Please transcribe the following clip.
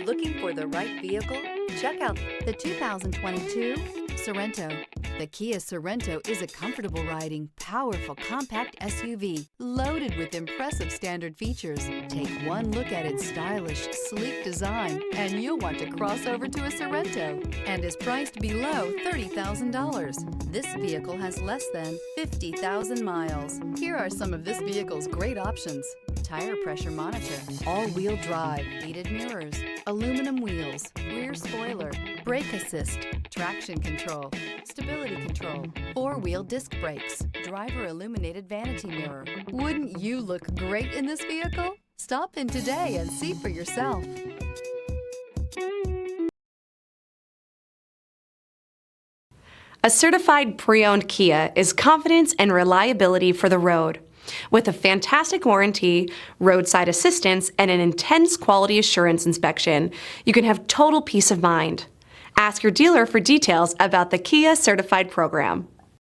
Looking for the right vehicle? Check out the 2022 Sorento. The Kia Sorento is a comfortable riding, powerful compact SUV loaded with impressive standard features. Take one look at its stylish, sleek design and you'll want to cross over to a Sorento, and is priced below $30,000. This vehicle has less than 50,000 miles. Here are some of this vehicle's great options: tire pressure monitor, all-wheel drive, heated mirrors, aluminum wheels, rear spoiler, brake assist, traction control, stability control, four-wheel disc brakes, driver illuminated vanity mirror. Wouldn't you look great in this vehicle? Stop in today and see for yourself. A certified pre-owned Kia is confidence and reliability for the road. With a fantastic warranty, roadside assistance, and an intense quality assurance inspection, you can have total peace of mind. Ask your dealer for details about the Kia Certified program.